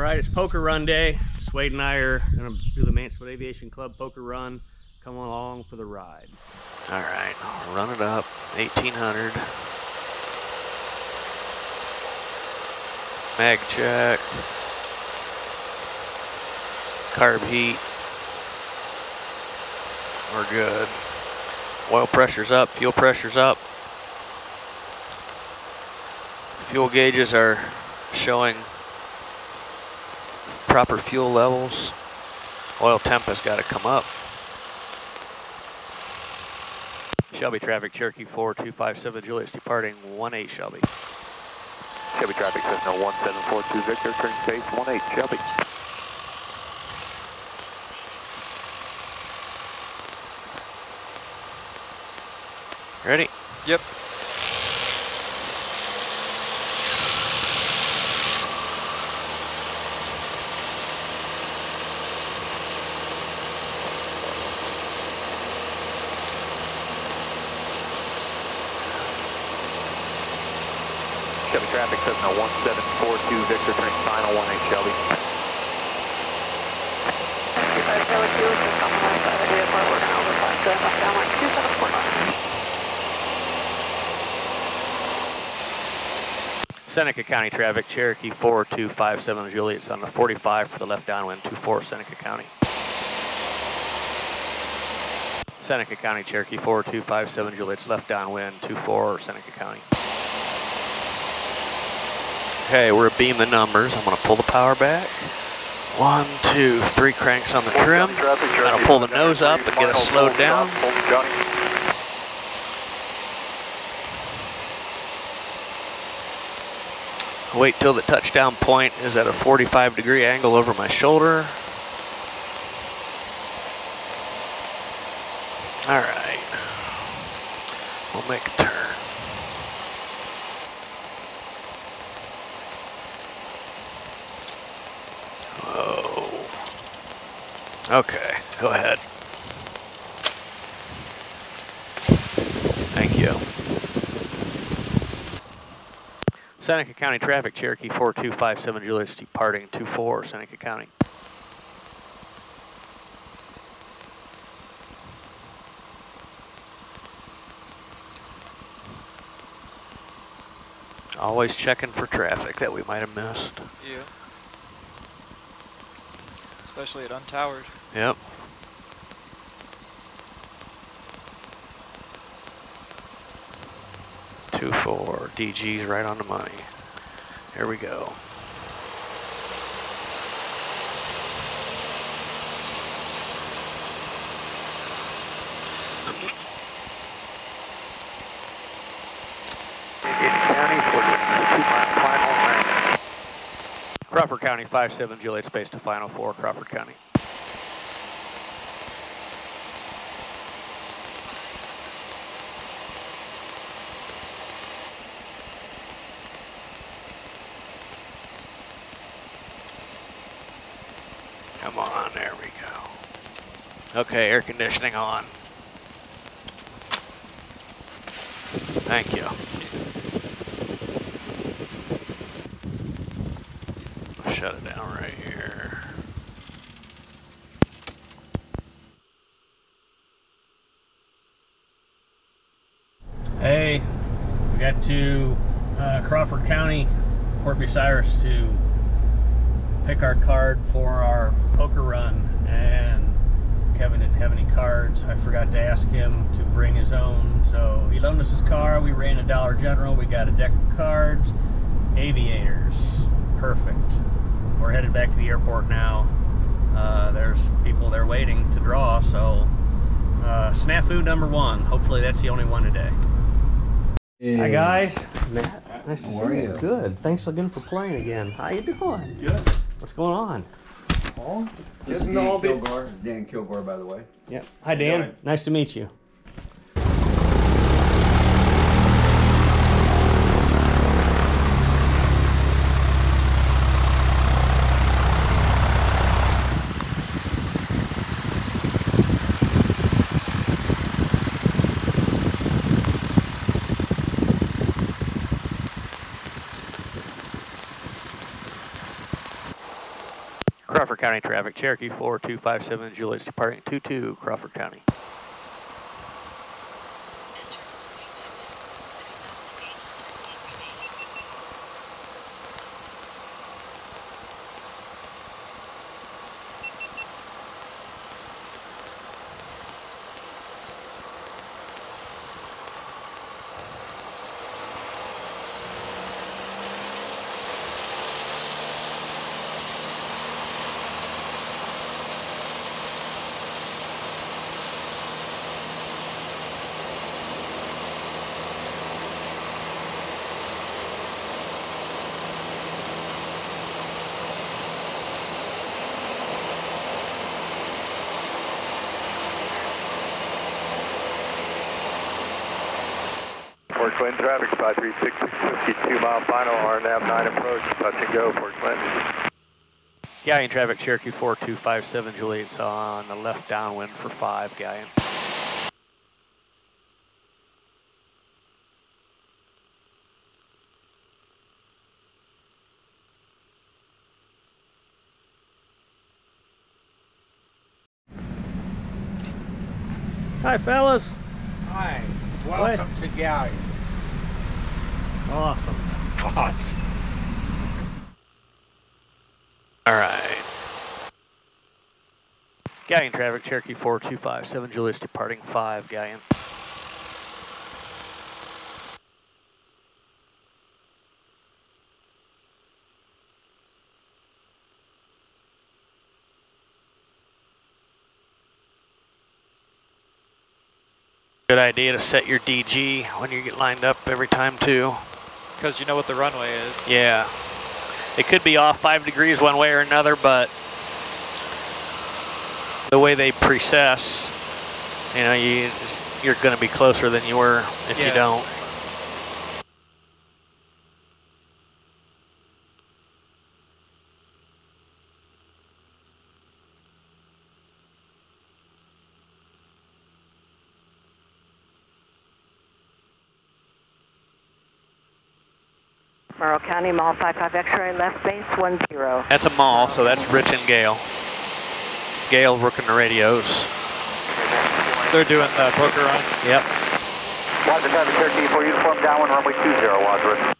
right, it's poker run day. Swade and I are going to do the Mansfield Aviation Club poker run. Come along for the ride. All right, I'll run it up, 1800. Mag check. Carb heat. We're good. Oil pressure's up, fuel pressure's up. Fuel gauges are showing proper fuel levels. Oil temp has got to come up. Shelby traffic, Cherokee 4257, Juliet's departing 18 Shelby. Shelby traffic, Cessna 1742 Victor, turn space 18 Shelby. Ready? Yep. Shelby traffic, Cessna 1742 Victor, turning final 18 Shelby. Seneca County traffic, Cherokee 4257, Juliet's on the 45 for the left downwind, 24 Seneca County. Seneca County, Cherokee 4257, Juliet's left downwind, 24 Seneca County. Okay, we're beam the numbers. I'm going to pull the power back. 1, 2, 3 cranks on the trim. That'll pull the nose up and get us slowed down. Wait till the touchdown point is at a 45-degree angle over my shoulder. All right, we'll make a turn. Whoa. Okay, go ahead. Thank you. Seneca County traffic, Cherokee 4257, Juliet's departing 24 Seneca County. Always checking for traffic that we might have missed. Yeah. Especially at untowered. Yep. Two, 4, DG's right on the money. Here we go. Crawford County 57, Juliet space to final 4, Crawford County. Come on, there we go. Okay, air conditioning on. Thank you. I'll shut it down right here. Hey, we got to Crawford County, Port Bucyrus to pick our card for our poker run, and Kevin didn't have any cards. I forgot to ask him to bring his own, so he loaned us his car. We ran a Dollar General. We got a deck of cards, aviators, perfect. We're headed back to the airport now. There's people there waiting to draw, so snafu number 1. Hopefully that's the only one today. Hey. Hi guys, Matt. Nice to see you. you? Good. Thanks again for playing again. How you doing? Good. What's going on? Oh, this is Getting Dan all bit- Kilgore. Dan Kilgore, by the way. Yep. Hi Dan. doing? Nice to meet you. Crawford County traffic, Cherokee 4257 Juliet's departing 22 Crawford County. Port Clinton traffic, 536, 52 mile final, RNAV 9 approach, touch and go, Port Clinton. Galleon traffic, Cherokee 4257 Juliet's on the left downwind for 5 Galleon. Hi, fellas. Hi, welcome to Galleon. Awesome. Awesome. All right. Galleon traffic, Cherokee 4257 Juliet's departing 5 Galleon. Good idea to set your DG when you get lined up every time too. Because you know what the runway is. Yeah. It could be off 5 degrees one way or another, but the way they precess, you know, you're going to be closer than you were if you don't. Morrow County, Mall 55 X-ray, left base 10. That's a mall, so that's Rich and Gale. Gale working the radios. They're doing the poker run. Yep. Watch the traffic, Cherokee 4 uniform downwind, runway 20, Wadsworth.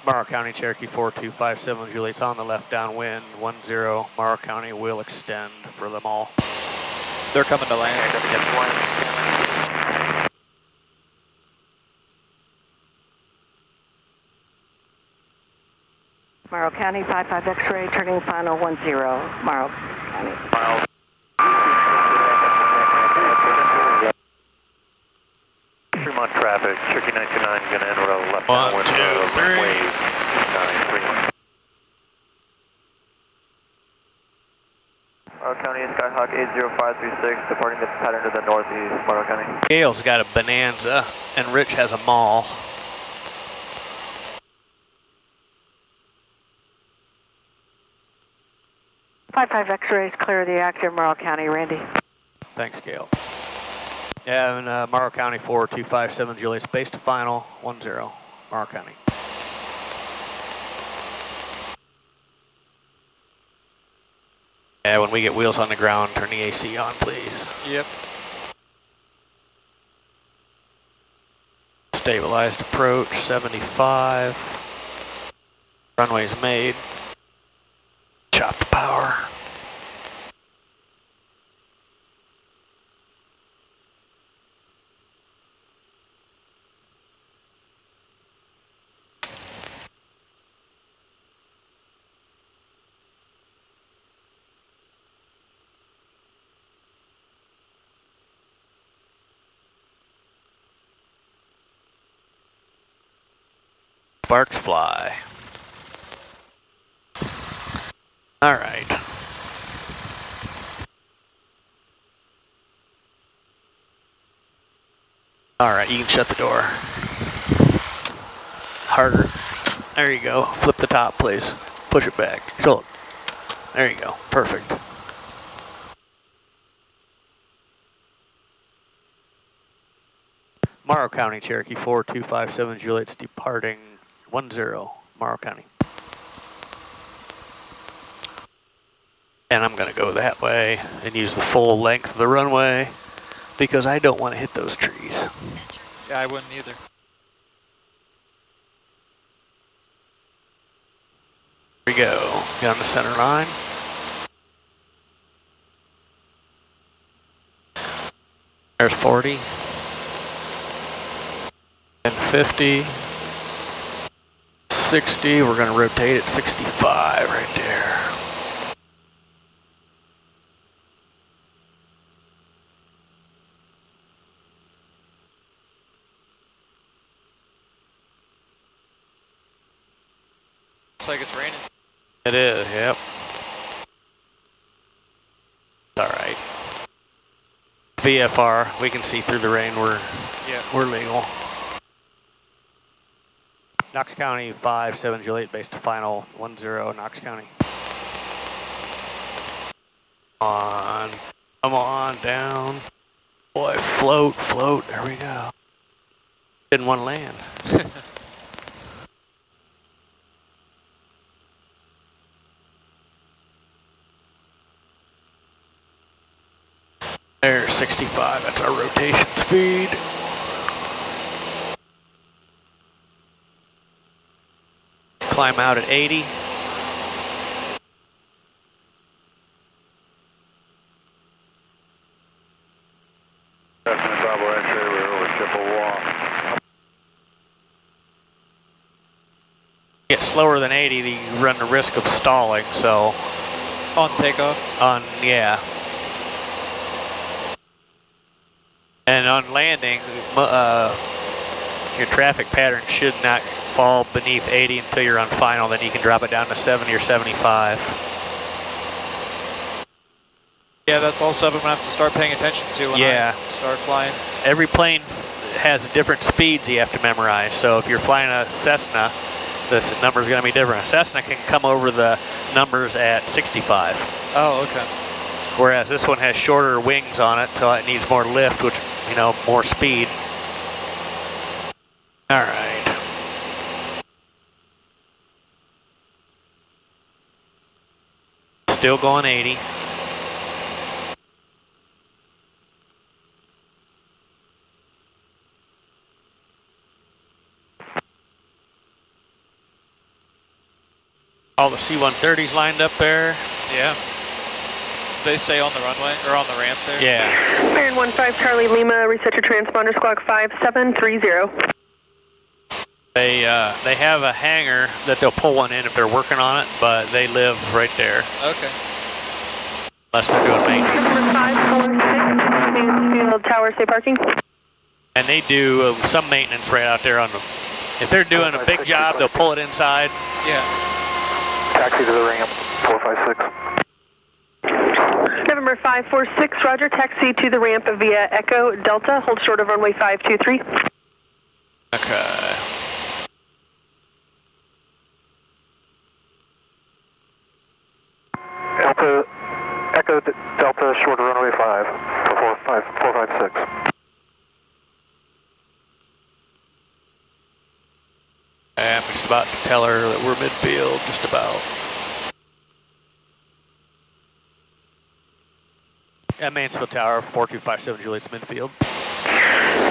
Morrow County, Cherokee 4257 Juliet's on the left downwind, 10. Morrow County will extend for the mall. They're coming to land. Morrow County, 55 X-ray, turning final 10. Morrow County. Fremont traffic, Cherokee 929, going to enter left 1, downwind, 2, 3. runway 9, Fremont. Morrow County, Skyhawk 80536, departing the pattern to the northeast, Morrow County. Gale's got a Bonanza, and Rich has a mall. Five X-rays, clear the active, Morrow County, Randy. Thanks, Gale. Yeah, and Morrow County 4257 Juliet, space to final, 10, Morrow County. Yeah, when we get wheels on the ground, turn the AC on, please. Yep. Stabilized approach, 75. Runway's made. Chop the power. Sparks fly. All right. All right, you can shut the door. Harder. There you go. Flip the top, please. Push it back. Tilt. There you go. Perfect. Morrow County, Cherokee 4257 Juliet's departing 10, Morrow County. And I'm gonna go that way and use the full length of the runway because I don't want to hit those trees. Yeah, I wouldn't either. Here we go. Get on the center line. There's 40. And 50. 60. We're going to rotate at 65 right there. Looks like it's raining. It is, yep. All right. VFR, we can see through the rain. We're legal. Knox County 5-7 Juliet, base to final 10 Knox County. On, come on down. Boy, float, float. There we go. Didn't want to land. There's 65, that's our rotation speed. Climb out at 80. Bravo X-ray, we're over Chippewa. Get slower than 80, you run the risk of stalling, so. On takeoff? Yeah. And on landing, your traffic pattern should not fall beneath 80 until you're on final, then you can drop it down to 70 or 75. Yeah, that's all stuff I'm gonna have to start paying attention to when I start flying. Every plane has different speeds you have to memorize, so if you're flying a Cessna, this number's gonna be different. A Cessna can come over the numbers at 65. Oh, okay. Whereas this one has shorter wings on it, so it needs more lift, which, you know, more speed. All right. Still going 80. All the C-130s lined up there. Yeah. They stay on the runway, or on the ramp there? Yeah. Iron 15 Charlie Lima, reset your transponder, squawk 5730. They have a hangar that they'll pull one in if they're working on it, but they live right there. Okay. Unless they're doing maintenance. Number 546, Mansfield Tower, stay parking. And they do some maintenance right out there on them. If they're doing a big job, they'll pull it inside. Yeah. Taxi to the ramp, 456. November 546, roger, taxi to the ramp via Echo Delta, hold short of runway 523. Okay. Echo Delta, short of runway 5, 456. I'm just about to tell her that we're midfield, just about. At Mansfield Tower, 4257 Juliet's midfield.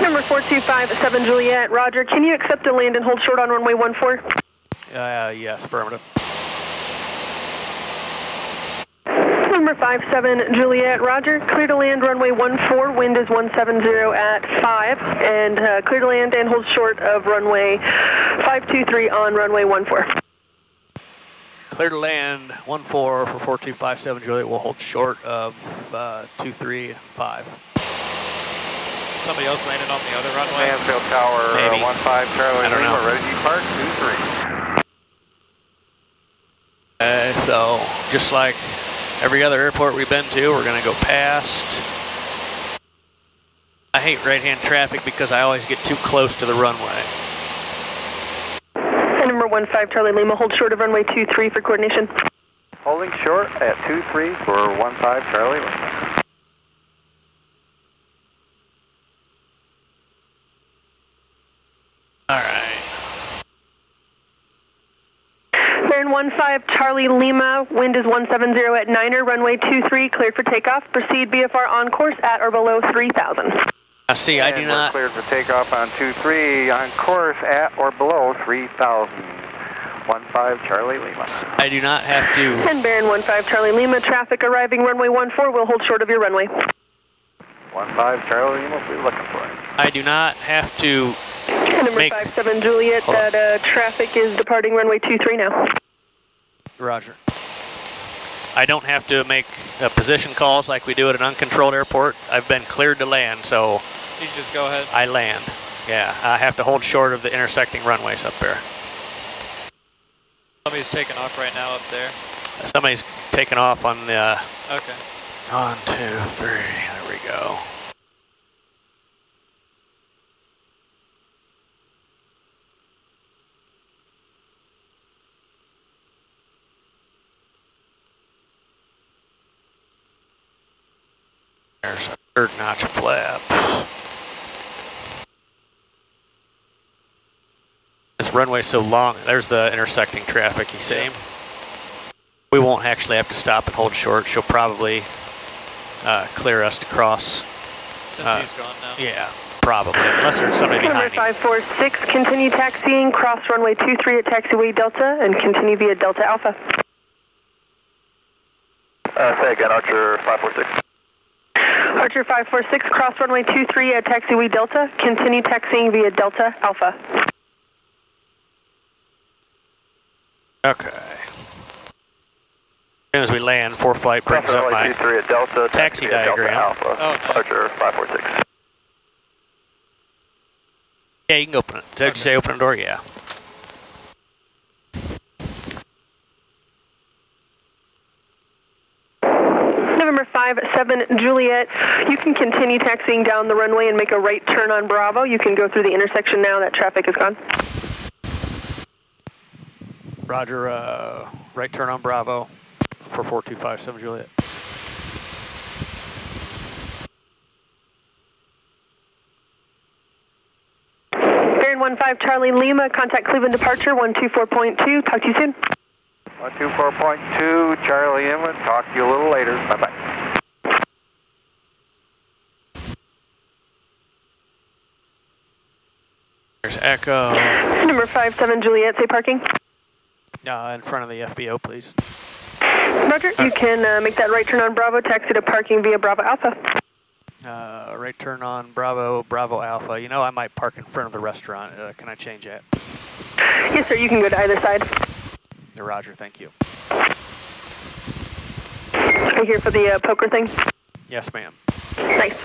Number 4257 Juliet, roger, can you accept a land and hold short on runway 14? Yes, affirmative. Number 57 Juliet, roger, clear to land runway 14, wind is 170 at 5, and clear to land and hold short of runway 523 on runway 14. Clear to land 14 for 4257 Juliet. We'll hold short of 23 and 5. Somebody else landed on the other runway? Mansfield Tower, 15 Charlie I don't Lima, know. ready to depart, 23. So, just like every other airport we've been to, we're going to go past. I hate right-hand traffic because I always get too close to the runway. And number 15 Charlie Lima, hold short of runway 23 for coordination. Holding short at 23 for 15 Charlie Lima. All right. Baron 15 Charlie Lima, wind is 170 at Niner, runway 23, cleared for takeoff. Proceed VFR on course at or below 3,000. See, I do not. Cleared for takeoff on 23, on course at or below 3,000. 15 Charlie Lima. I do not have to. And Baron 15 Charlie Lima, traffic arriving runway 14, will hold short of your runway. 15 Charlie Lima, we're looking for it. I do not have to. Number 57 Juliet, that traffic is departing runway 23 now. Roger. I don't have to make position calls like we do at an uncontrolled airport. I've been cleared to land, so You can just go ahead. I land. Yeah, I have to hold short of the intersecting runways up there. Somebody's taking off right now up there. Somebody's taking off on the. Okay. 1, 2, 3. There we go. There's a third notch of flap. This runway's so long. There's the intersecting traffic, you see. We won't actually have to stop and hold short. She'll probably clear us to cross. Since he's gone now. Yeah, probably. Unless there's somebody behind Number 546, continue taxiing, cross runway 23 at taxiway Delta, and continue via Delta Alpha. Say again, Archer 546. Archer 546, cross runway 23 at taxiway Delta, continue taxiing via Delta Alpha. Okay. As soon as we land, ForeFlight brings up my at Delta, taxi diagram. Alpha. Oh, nice. Archer 546. Yeah, you can open it. Did you say open the door? Yeah. November 57 Juliet, you can continue taxiing down the runway and make a right turn on Bravo. You can go through the intersection now that traffic is gone. Roger, right turn on Bravo for 4257 Juliet. Baron 15 Charlie Lima, contact Cleveland departure 124.2. Talk to you soon. 124.2 Charlie Lima, talk to you a little later. Bye-bye. There's Echo. Number 57 Juliet, say parking. In front of the FBO, please. Roger, you can make that right turn on Bravo, taxi to parking via Bravo Alpha. Right turn on Bravo, Bravo Alpha. You know, I might park in front of the restaurant. Can I change that? Yes, sir, you can go to either side. Roger, thank you. Are you here for the poker thing? Yes, ma'am. Nice.